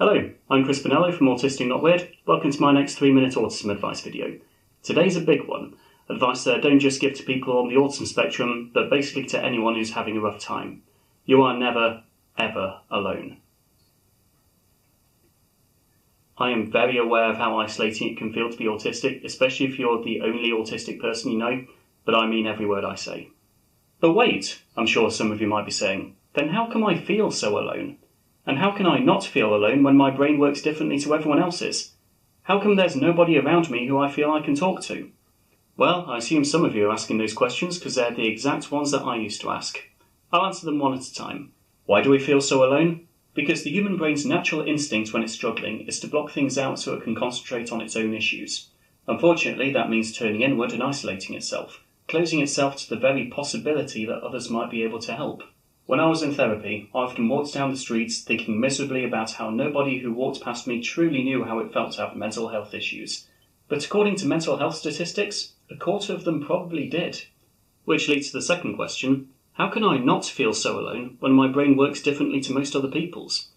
Hello, I'm Chris Bonello from Autistic Not Weird. Welcome to my next 3-minute autism advice video. Today's a big one. Advice that I don't just give to people on the autism spectrum, but basically to anyone who's having a rough time. You are never, ever alone. I am very aware of how isolating it can feel to be autistic, especially if you're the only autistic person you know, but I mean every word I say. But wait, I'm sure some of you might be saying, then how come I feel so alone? And how can I not feel alone when my brain works differently to everyone else's? How come there's nobody around me who I feel I can talk to? Well, I assume some of you are asking those questions because they're the exact ones that I used to ask. I'll answer them one at a time. Why do we feel so alone? Because the human brain's natural instinct when it's struggling is to block things out so it can concentrate on its own issues. Unfortunately, that means turning inward and isolating itself, closing itself to the very possibility that others might be able to help. When I was in therapy, I often walked down the streets thinking miserably about how nobody who walked past me truly knew how it felt to have mental health issues. But according to mental health statistics, a quarter of them probably did. Which leads to the second question, how can I not feel so alone when my brain works differently to most other people's?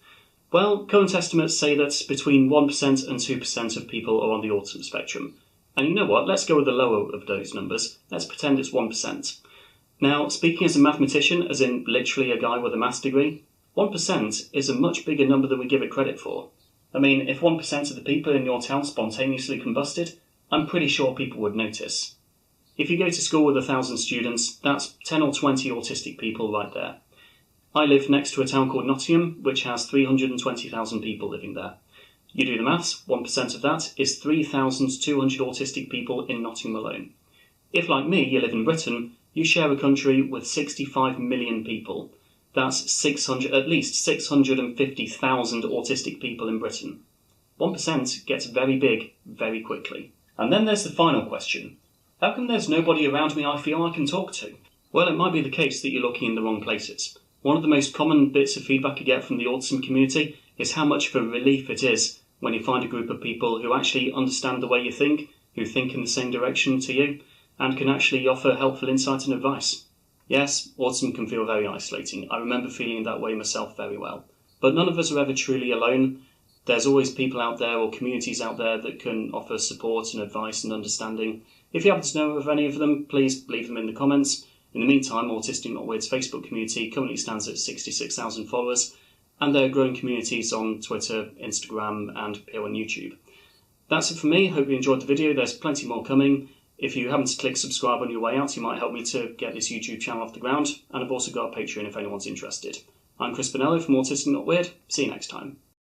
Well, current estimates say that between 1% and 2% of people are on the autism spectrum. And you know what, let's go with the lower of those numbers. Let's pretend it's 1%. Now, speaking as a mathematician, as in literally a guy with a maths degree, 1% is a much bigger number than we give it credit for. I mean, if 1% of the people in your town spontaneously combusted, I'm pretty sure people would notice. If you go to school with 1,000 students, that's 10 or 20 autistic people right there. I live next to a town called Nottingham, which has 320,000 people living there. You do the maths, 1% of that is 3,200 autistic people in Nottingham alone. If, like me, you live in Britain, you share a country with 65 million people. That's at least 650,000 autistic people in Britain. 1% gets very big very quickly. And then there's the final question. How come there's nobody around me I feel I can talk to? Well, it might be the case that you're looking in the wrong places. One of the most common bits of feedback I get from the autism community is how much of a relief it is when you find a group of people who actually understand the way you think, who think in the same direction to you, and can actually offer helpful insight and advice. Yes, autism can feel very isolating. I remember feeling that way myself very well. But none of us are ever truly alone. There's always people out there or communities out there that can offer support and advice and understanding. If you happen to know of any of them, please leave them in the comments. In the meantime, Autistic Not Weird's Facebook community currently stands at 66,000 followers, and there are growing communities on Twitter, Instagram, and here on YouTube. That's it for me. Hope you enjoyed the video. There's plenty more coming. If you happen to click subscribe on your way out, you might help me to get this YouTube channel off the ground, and I've also got a Patreon if anyone's interested. I'm Chris Bonello from Autistic Not Weird. See you next time.